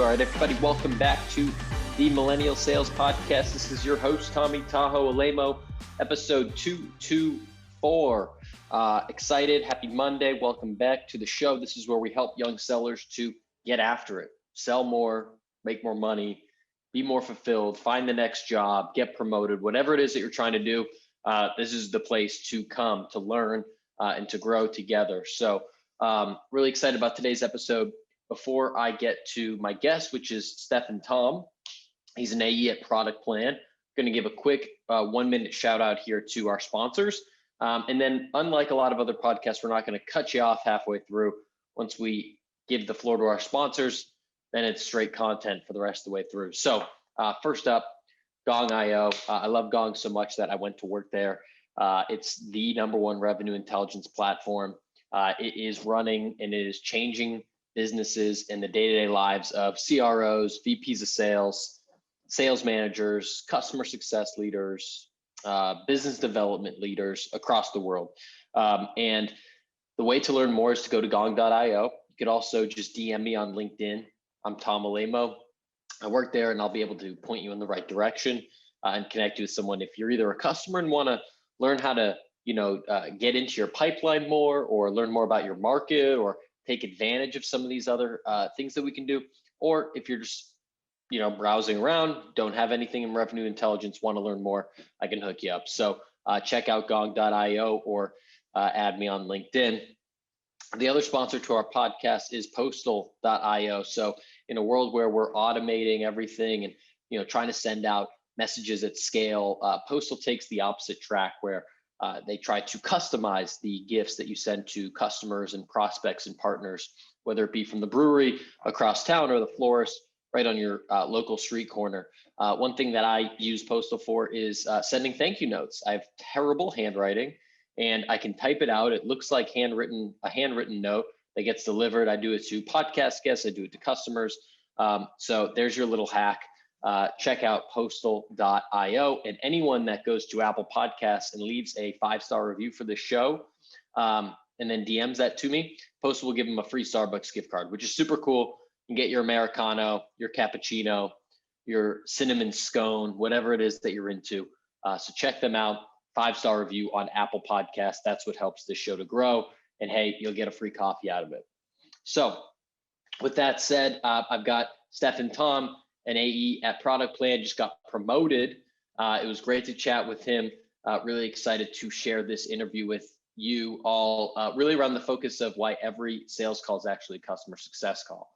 All right, everybody, welcome back to the Millennial Sales Podcast. This is your host, Tommy Tahoe Alemo, episode 224. Excited, happy Monday. Welcome back to the show. This is where we help young sellers to get after it, sell more, make more money, be more fulfilled, find the next job, get promoted, whatever it is that you're trying to do. This is the place to come to learn and to grow together. So really excited about today's episode. Before I get to my guest, which is Stefan Thom, he's an AE at ProductPlan. I'm going to give a quick 1-minute shout out here to our sponsors. And then unlike a lot of other podcasts, we're not going to cut you off halfway through. Once we give the floor to our sponsors, then it's straight content for the rest of the way through. So first up, Gong.io. I love Gong so much that I went to work there. It's the #1 revenue intelligence platform. It is running and it is changing businesses and the day-to-day lives of CROs, VPs of sales, sales managers, customer success leaders, business development leaders across the world. And the way to learn more is to go to gong.io. You could also just DM me on LinkedIn. I'm Tom Alemo. I work there and I'll be able to point you in the right direction and connect you with someone. If you're either a customer and want to learn how to, get into your pipeline more or learn more about your market or take advantage of some of these other things that we can do. Or if you're just, browsing around, don't have anything in revenue intelligence, want to learn more, I can hook you up. So check out gong.io or add me on LinkedIn. The other sponsor to our podcast is postal.io. So in a world where we're automating everything and, trying to send out messages at scale, Postal takes the opposite track where they try to customize the gifts that you send to customers and prospects and partners, whether it be from the brewery across town or the florist right on your local street corner. One thing that I use Postal for is sending thank you notes. I have terrible handwriting and I can type it out. It looks like a handwritten note that gets delivered. I do it to podcast guests. I do it to customers. So there's your little hack. Check out postal.io, and anyone that goes to Apple Podcasts and leaves a 5-star review for the show and then DMs that to me, Postal will give them a free Starbucks gift card, which is super cool. You can get your Americano, your cappuccino, your cinnamon scone, whatever it is that you're into. So check them out. 5-star review on Apple Podcasts. That's what helps this show to grow. And hey, you'll get a free coffee out of it. So with that said, I've got Stefan Thom, an AE at ProductPlan, just got promoted. It was great to chat with him. Really excited to share this interview with you all, really around the focus of why every sales call is actually a customer success call.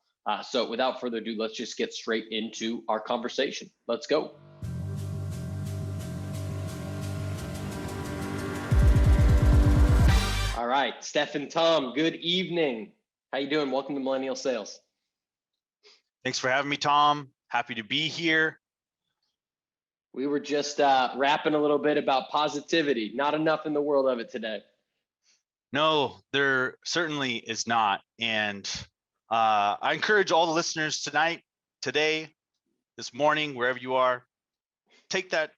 So without further ado, let's just get straight into our conversation. Let's go. All right, Stefan Thom, good evening. How you doing? Welcome to Millennial Sales. Thanks for having me, Tom. Happy to be here. We were just rapping a little bit about positivity. Not enough in the world of it today. No, there certainly is not. And I encourage all the listeners tonight, today, this morning, wherever you are, take that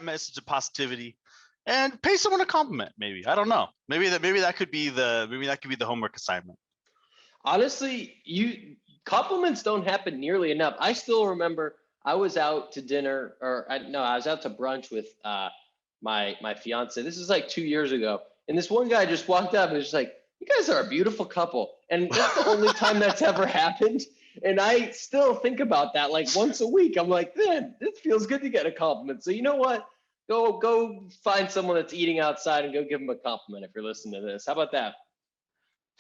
message of positivity and pay someone a compliment. Maybe, I don't know. Maybe that could be the homework assignment. Honestly, compliments don't happen nearly enough. I still remember I was out to dinner, I was out to brunch with my fiance. This is like 2 years ago. And this one guy just walked up and was just like, "You guys are a beautiful couple." And that's the only time that's ever happened. And I still think about that like once a week. I'm like, man, it feels good to get a compliment. So you know what? Go find someone that's eating outside and go give them a compliment if you're listening to this. How about that?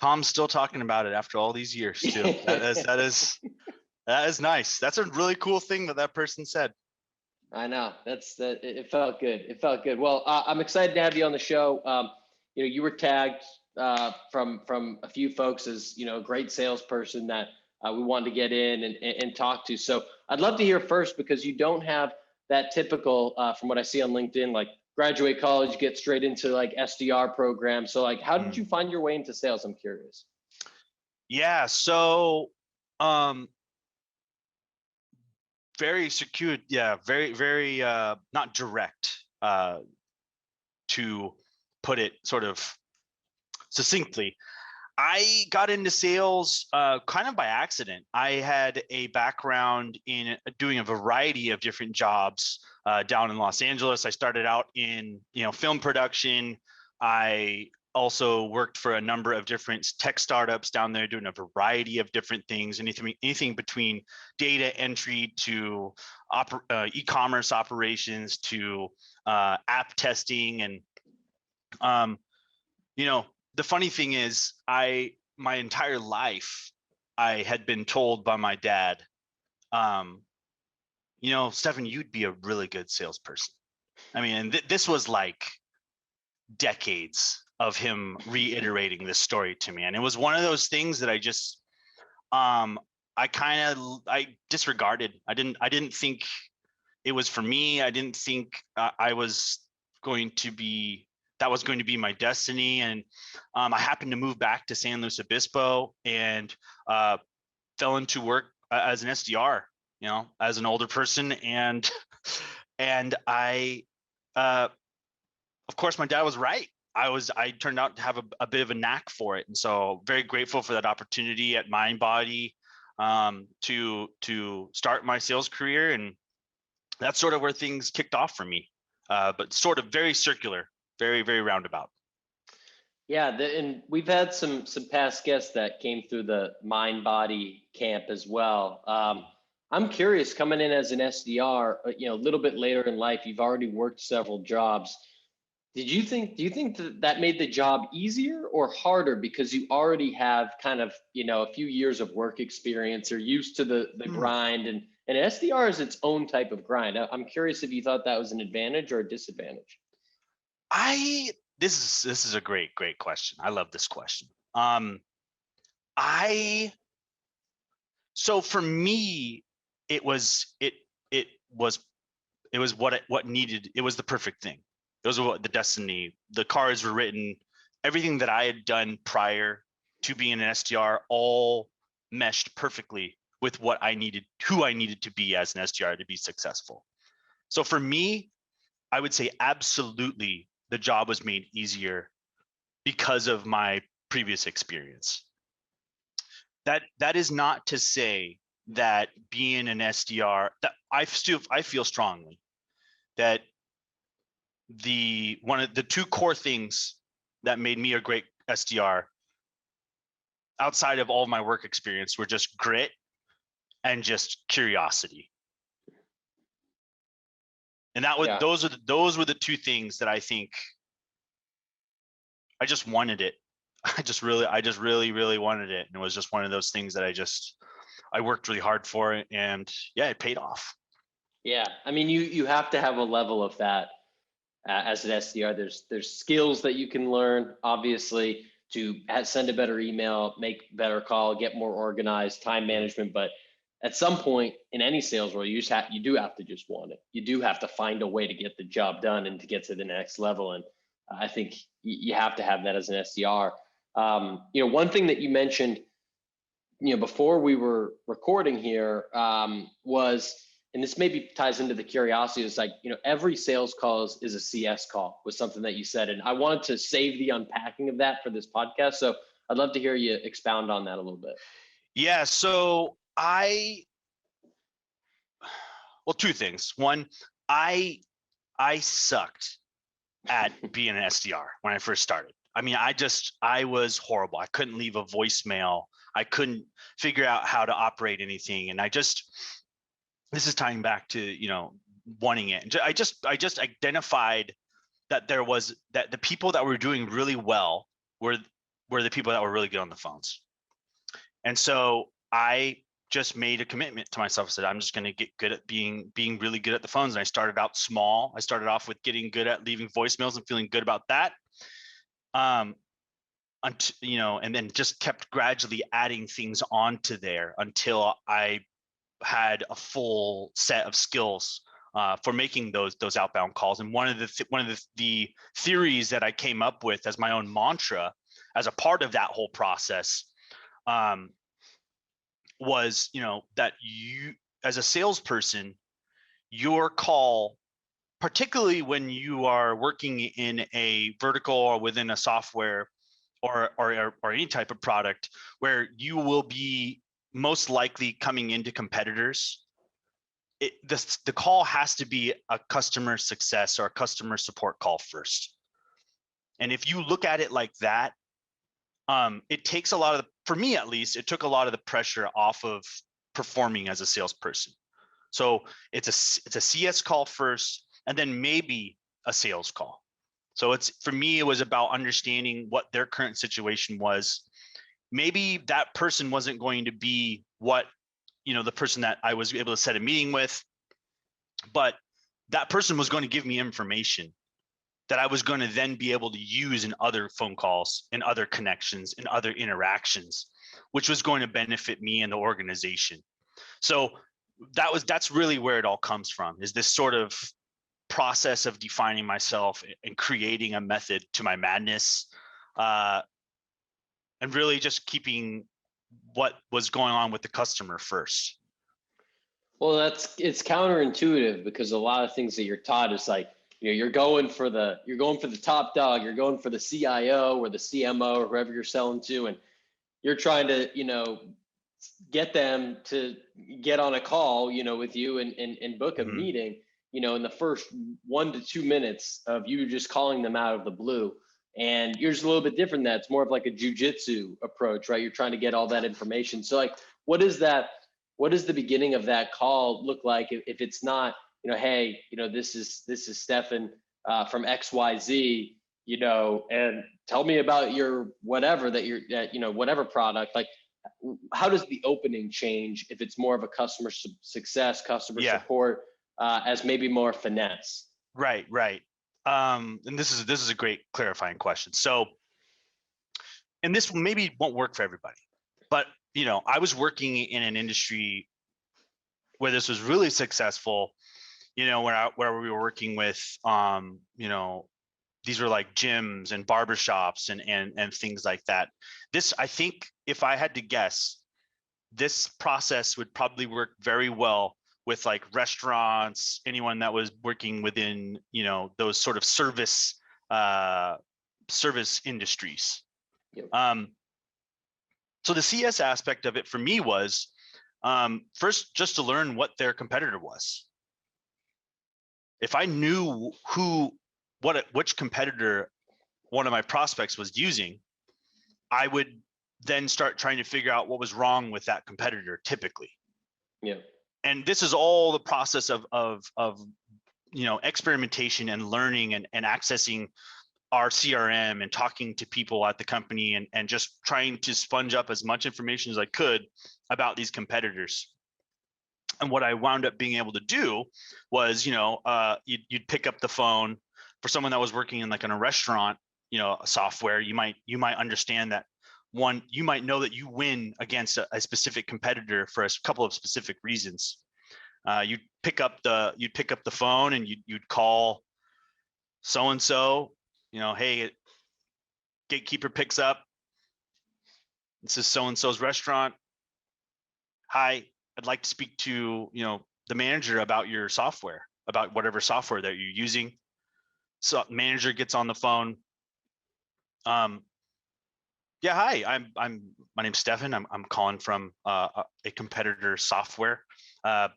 Tom's still talking about it after all these years too. That is nice. That's a really cool thing that person said. I know it felt good. It felt good. Well, I'm excited to have you on the show. You were tagged from a few folks as, a great salesperson that we wanted to get in and talk to. So I'd love to hear first, because you don't have that typical, from what I see on LinkedIn, like graduate college, get straight into like SDR program. So like, how did you find your way into sales? I'm curious. Yeah. So, very secure. Yeah. Very, very, not direct, to put it sort of succinctly. I got into sales kind of by accident. I had a background in doing a variety of different jobs down in Los Angeles. I started out in film production. I also worked for a number of different tech startups down there, doing a variety of different things, anything between data entry to e-commerce operations to app testing. And the funny thing is, my entire life, I had been told by my dad, Stefan, you'd be a really good salesperson. I mean, and this was like decades of him reiterating this story to me. And it was one of those things that I just, I disregarded. I didn't think it was for me. I didn't think I was going to be, that was going to be my destiny. And I happened to move back to San Luis Obispo and fell into work as an SDR, as an older person. And I, of course, my dad was right. I turned out to have a bit of a knack for it. And so very grateful for that opportunity at MindBody to start my sales career. And that's sort of where things kicked off for me, but sort of very circular, very, very roundabout. Yeah, and we've had some past guests that came through the MindBody camp as well. I'm curious, coming in as an SDR, a little bit later in life, you've already worked several jobs. Do you think that made the job easier or harder because you already have kind of, a few years of work experience, or used to the grind, and an SDR is its own type of grind. I'm curious if you thought that was an advantage or a disadvantage. This is a great question. I love this question. So for me, it was what needed. It was the perfect thing. It was what the destiny. The cards were written. Everything that I had done prior to being an SDR all meshed perfectly with who I needed to be as an SDR to be successful. So for me, I would say absolutely the job was made easier because of my previous experience. That is not to say that being an SDR, that I feel strongly that one of the two core things that made me a great SDR outside of all of my work experience were just grit and just curiosity. And those were the two things that I think I just wanted it. I just really wanted it. And it was just one of those things that I worked really hard for it, and yeah, it paid off. Yeah. I mean, you have to have a level of that as an SDR. There's skills that you can learn, obviously, to send a better email, make better call, get more organized, time management. But at some point in any sales role, you do have to just want it. You do have to find a way to get the job done and to get to the next level. And I think you have to have that as an SDR. One thing that you mentioned, before we were recording here, was, and this maybe ties into the curiosity, is like, every sales call is a CS call, was something that you said. And I wanted to save the unpacking of that for this podcast. So I'd love to hear you expound on that a little bit. Yeah. So two things. One, I sucked at being an SDR when I first started. I mean, I was horrible. I couldn't leave a voicemail. I couldn't figure out how to operate anything. And this is tying back to, wanting it. And I just identified that that the people that were doing really well were the people that were really good on the phones. And so I just made a commitment to myself. I said, I'm just going to get good at being really good at the phones. And I started out small. I started off with getting good at leaving voicemails and feeling good about that. And then just kept gradually adding things onto there until I had a full set of skills for making those outbound calls. And one of the theories that I came up with as my own mantra as a part of that whole process was, that you, as a salesperson, your call, particularly when you are working in a vertical or within a software or any type of product where you will be most likely coming into competitors, the call has to be a customer success or a customer support call first. And if you look at it like that, it takes a lot of for me at least, it took a lot of the pressure off of performing as a salesperson. So it's a CS call first, and then maybe a sales call. So for me, it was about understanding what their current situation was. Maybe that person wasn't going to be the person that I was able to set a meeting with, but that person was going to give me information that I was going to then be able to use in other phone calls, in other connections, in other interactions, which was going to benefit me and the organization. So that's really where it all comes from, is this sort of process of defining myself and creating a method to my madness, and really just keeping what was going on with the customer first. Well, it's counterintuitive, because a lot of things that you're taught is like, you're going for the top dog, you're going for the CIO or the CMO or whoever you're selling to, and you're trying to, get them to get on a call, with you and book a meeting, in the first 1 to 2 minutes of you just calling them out of the blue. And you're just a little bit different. That's more of like a jujitsu approach, right? You're trying to get all that information. So like, what does the beginning of that call look like if it's not, hey, this is Stefan from XYZ, and tell me about your whatever whatever product. Like, how does the opening change if it's more of a customer success, customer support, as maybe more finesse? Right. And this is a great clarifying question. So, and this maybe won't work for everybody, but I was working in an industry where this was really successful, where we were working with, these were like gyms and barbershops and things like that. This, I think, if I had to guess, this process would probably work very well with like restaurants, anyone that was working within, those sort of service industries. Yep. So the CS aspect of it for me was, first, just to learn what their competitor was. If I knew which competitor one of my prospects was using, I would then start trying to figure out what was wrong with that competitor typically. Yeah. And this is all the process of experimentation and learning and accessing our CRM and talking to people at the company and just trying to sponge up as much information as I could about these competitors. And what I wound up being able to do was, you'd pick up the phone for someone that was working in like in a restaurant, software. You might understand that you might know that you win against a specific competitor for a couple of specific reasons. You'd pick up the phone and you'd call so-and-so, hey, gatekeeper picks up. This is so-and-so's restaurant. Hi, I'd like to speak to, the manager about your software, about whatever software that you're using. So manager gets on the phone. Yeah, hi, my name's Stefan. I'm calling from a competitor software. I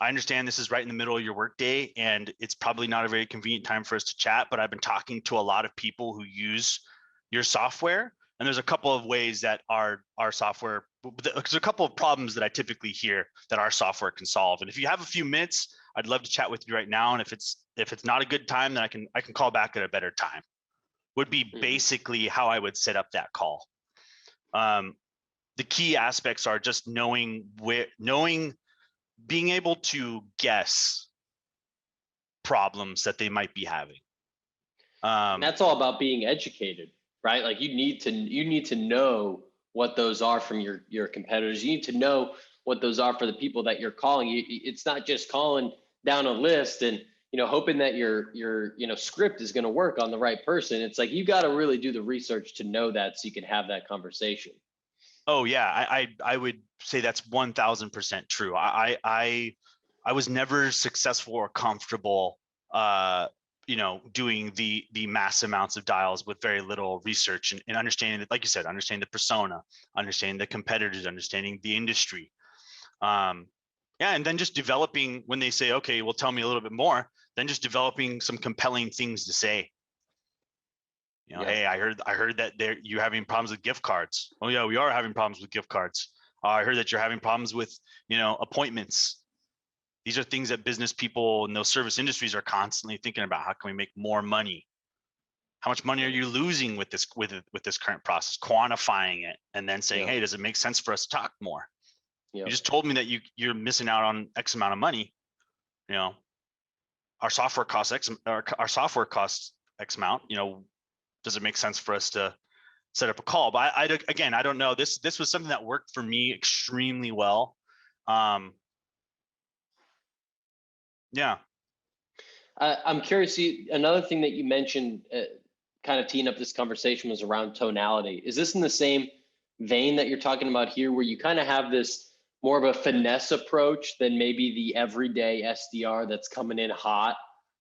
understand this is right in the middle of your workday, and it's probably not a very convenient time for us to chat, but I've been talking to a lot of people who use your software, and there's a couple of ways that our software, there's a couple of problems that I typically hear that our software can solve. And if you have a few minutes, I'd love to chat with you right now. And if it's not a good time, then I can call back at a better time. Would be basically how I would set up that call. The key aspects are just being able to guess problems that they might be having. And that's all about being educated, right? Like you need to know what those are from your competitors. You need to know what those are for the people that you're calling. It's not just calling down a list and hoping that your script is going to work on the right person. It's like you got to really do the research to know that, so you can have that conversation. Oh yeah, I would say that's 1000% true. I was never successful or comfortable doing the mass amounts of dials with very little research and understanding that, like you said, understanding the persona, understanding the competitors, understanding the industry. And then just developing when they say, okay, well, tell me a little bit more, then just developing some compelling things to say. Hey, I heard that you're having problems with gift cards. Oh yeah, we are having problems with gift cards. I heard that you're having problems with, appointments. These are things that business people in those service industries are constantly thinking about. How can we make more money? How much money are you losing with this current process? Quantifying it and then saying, hey, does it make sense for us to talk more? You just told me that you're missing out on X amount of money. Our software costs X. Our software costs X amount. Does it make sense for us to set up a call? But I don't know. This was something that worked for me extremely well. Yeah. I'm curious. Another thing that you mentioned, kind of teeing up this conversation, was around tonality. Is this in the same vein that you're talking about here, where you kind of have this more of a finesse approach than maybe the everyday SDR that's coming in hot?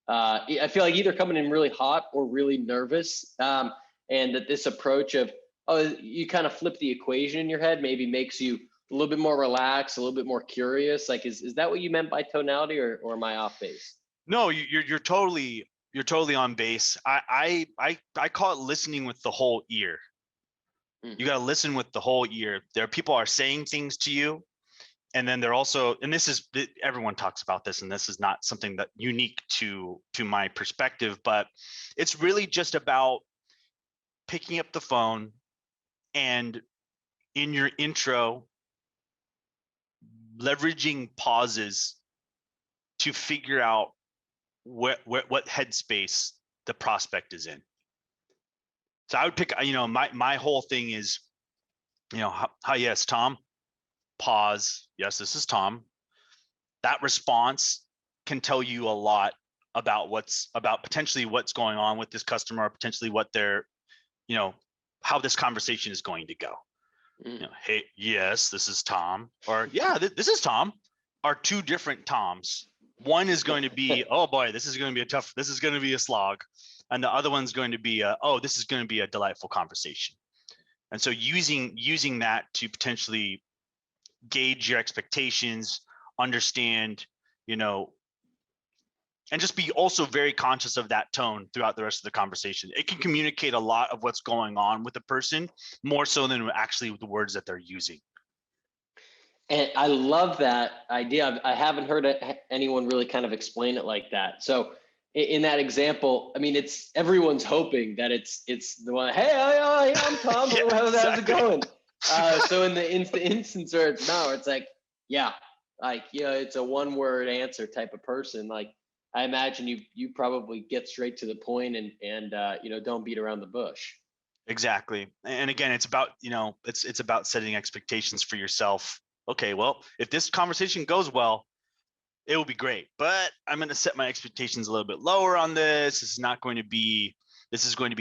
I feel like either coming in really hot or really nervous, and that this approach of, you kind of flip the equation in your head, maybe makes you a little bit more relaxed, a little bit more curious. Like, is that what you meant by tonality, or am I off base? No, you're totally on base. I call it listening with the whole ear. You got to listen with the whole ear. There are people are saying things to you, and then they're also, and everyone talks about this, and this is not something that unique to my perspective, but it's really just about picking up the phone and in your intro, leveraging pauses to figure out what headspace the prospect is in. So I would pick, my whole thing is, hi, yes, Tom. Pause. Yes, this is Tom. That response can tell you a lot about potentially what's going on with this customer, or potentially what they're, how this conversation is going to go. Hey, yes, this is Tom, or yeah, this is Tom, are two different Toms. One is going to be, oh boy, this is going to be a slog. And the other one's going to be, this is going to be a delightful conversation. And so using that to potentially gauge your expectations, understand, and just be also very conscious of that tone throughout the rest of the conversation. It can communicate a lot of what's going on with the person, more so than actually the words that they're using. And I love that idea. I haven't heard anyone really kind of explain it like that. So in that example, I mean, it's everyone's hoping that it's the one, hey, I'm Tom. Yeah, how's exactly. it going? So in the instance where it's now, it's like, it's a one word answer type of person. Like, I imagine you probably get straight to the point and don't beat around the bush. Exactly. And again, it's about, it's about setting expectations for yourself. Okay, well, if this conversation goes well, it will be great, but I'm going to set my expectations a little bit lower on this. This is going to be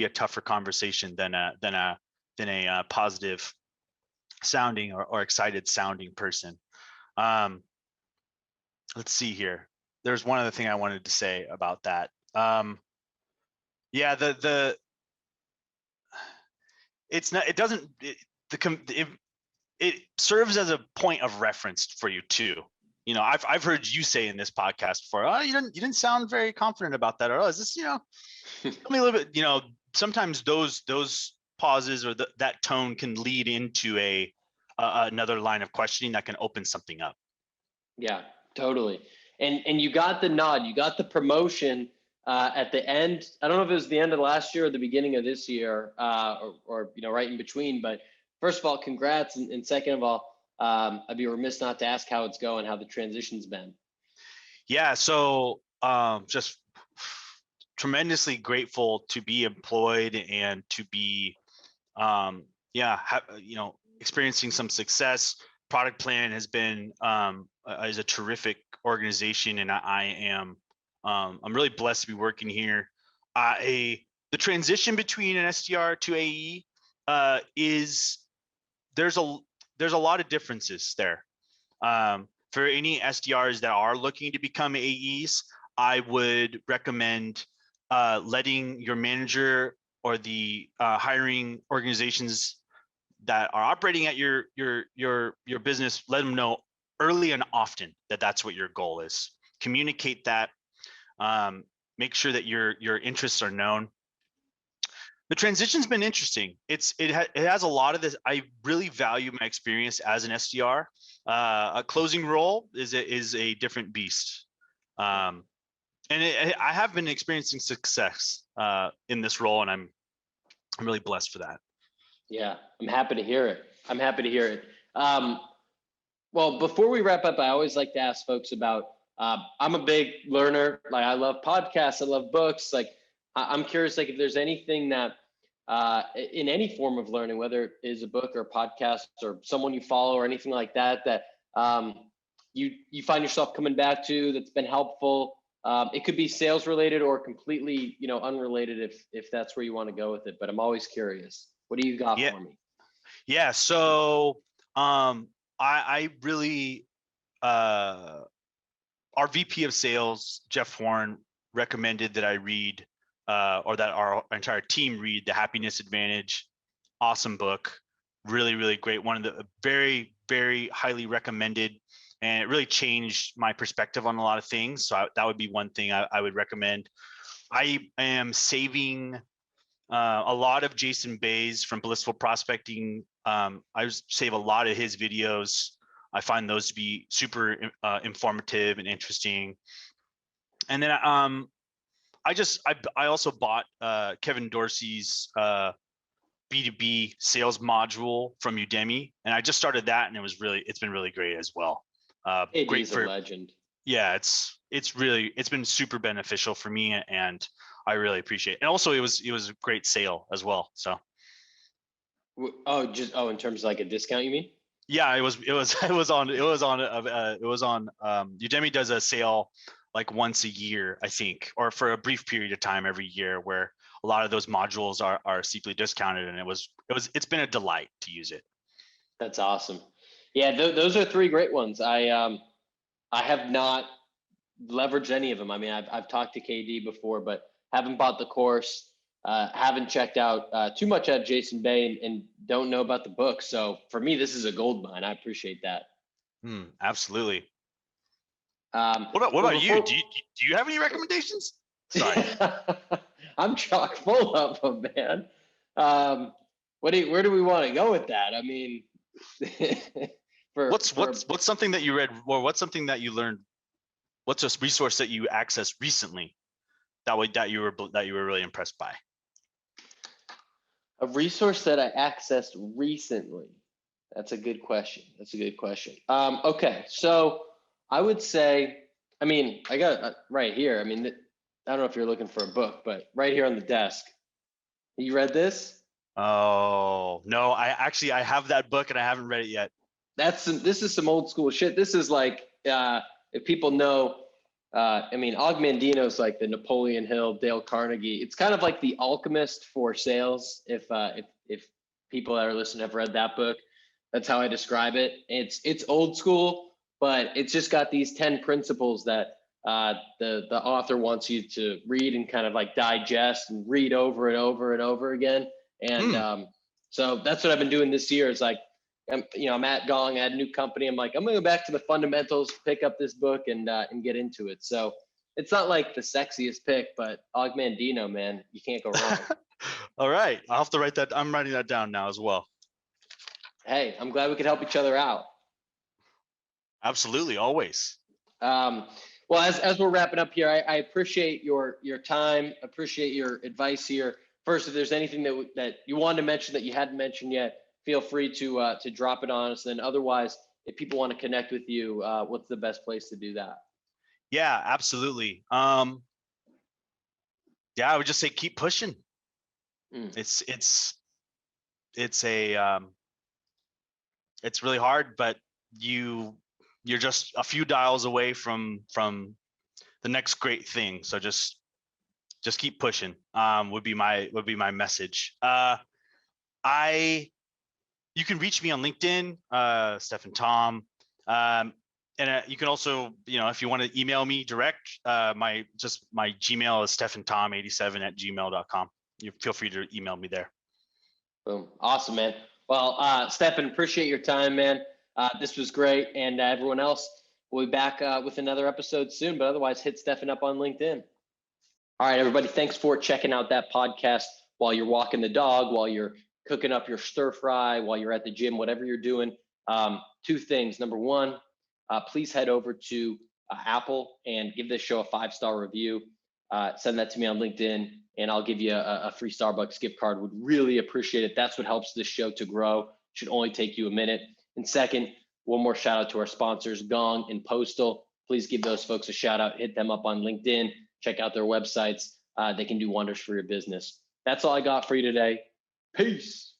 a tougher conversation than a positive sounding or excited sounding person. Let's see here. There's one other thing I wanted to say about that. It serves as a point of reference for you too. I've heard you say in this podcast before, oh, you didn't sound very confident about that, or is this, tell me a little bit. Sometimes those pauses or that tone can lead into another line of questioning that can open something up. Yeah, totally. And you got the nod, you got the promotion at the end. I don't know if it was the end of last year or the beginning of this year, or right in between. But first of all, congrats, and second of all, I'd be remiss not to ask how it's going, how the transition's been. Yeah, so just tremendously grateful to be employed and to be, experiencing some success. ProductPlan has been is a terrific organization, and I'm really blessed to be working here. The transition between an SDR to AE there's a lot of differences there. For any SDRs that are looking to become AEs, I would recommend letting your manager or the hiring organizations that are operating at your business, let them know early and often that that's what your goal is. Communicate that. Make sure that your interests are known. The transition's been interesting. It has a lot of this. I really value my experience as an SDR. A closing role is a different beast. And I have been experiencing success in this role, and I'm really blessed for that. Yeah, I'm happy to hear it. Well, before we wrap up, I always like to ask folks about, I'm a big learner. Like, I love podcasts, I love books. Like, I'm curious, like, if there's anything that, in any form of learning, whether it is a book or a podcast or someone you follow or anything like that, that you find yourself coming back to that's been helpful. It could be sales related or completely, unrelated if that's where you want to go with it. But I'm always curious. What do you got for me? Yeah. So I really, our VP of sales, Jeff Horn, recommended that I read, or that our entire team read, The Happiness Advantage. Awesome book. Really, really great. One of the very, very highly recommended, and it really changed my perspective on a lot of things. So that would be one thing I would recommend. I am saving a lot of Jason Bay's from Blissful Prospecting. I save a lot of his videos. I find those to be super informative and interesting. And then I also bought Kevin Dorsey's B2B sales module from Udemy, and I just started that, and it's been really great as well. Great for a legend. Yeah, it's been super beneficial for me, and I really appreciate it. And also it was a great sale as well. So in terms of like a discount, you mean? Yeah, it was on Udemy does a sale like once a year, I think, or for a brief period of time every year, where a lot of those modules are steeply discounted, and it's been a delight to use it. That's awesome. Yeah, those are three great ones. I have not leveraged any of them. I mean, I've talked to KD before, but haven't bought the course. Haven't checked out too much at Jason Bay, and don't know about the book. So for me, this is a gold mine. I appreciate that. Absolutely. What about you? Do you have any recommendations? Sorry. I'm chock full of them, man. Where do we want to go with that? I mean, what's something that you read, or what's something that you learned? What's a resource that you accessed recently that you were really impressed by? A resource that I accessed recently. That's a good question. Okay, so I would say, I mean, I got it right here. I mean, I don't know if you're looking for a book, but right here on the desk. You read this? Oh, no, I have that book and I haven't read it yet. This is some old school shit. This is like, if people know, I mean, Og Mandino's like the Napoleon Hill, Dale Carnegie. It's kind of like the alchemist for sales. If people that are listening have read that book, that's how I describe it. It's old school, but it's just got these 10 principles that the author wants you to read and kind of like digest and read over and over and over again. And so that's what I've been doing this year. Is like, I'm at Gong, at a new company. I'm like, I'm gonna go back to the fundamentals, pick up this book and get into it. So it's not like the sexiest pick, but Og Mandino, man, you can't go wrong. All right, I'll have to write that. I'm writing that down now as well. Hey, I'm glad we could help each other out. Absolutely, always. Well, as we're wrapping up here, I appreciate your time. Appreciate your advice here. First, if there's anything that you wanted to mention that you hadn't mentioned yet, feel free to drop it on us. And otherwise, if people want to connect with you, what's the best place to do that? Yeah, absolutely. I would just say keep pushing. It's really hard, but you're just a few dials away from the next great thing. So just keep pushing. Would be my message. You can reach me on LinkedIn, Stefan Thom. you can also, if you want to email me direct, my Gmail is stefanthom87@gmail.com. You feel free to email me there. Boom. Awesome, man. Well, Stefan, appreciate your time, man. This was great. And everyone else, we'll be back with another episode soon. But otherwise, hit Stefan up on LinkedIn. All right, everybody. Thanks for checking out that podcast while you're walking the dog, while you're cooking up your stir fry, while you're at the gym, whatever you're doing. Two things. Number one, please head over to Apple and give this show a 5-star review. Send that to me on LinkedIn, and I'll give you a free Starbucks gift card. Would really appreciate it. That's what helps this show to grow. Should only take you a minute. And second, one more shout out to our sponsors, Gong and Postal. Please give those folks a shout out. Hit them up on LinkedIn. Check out their websites. They can do wonders for your business. That's all I got for you today. Peace.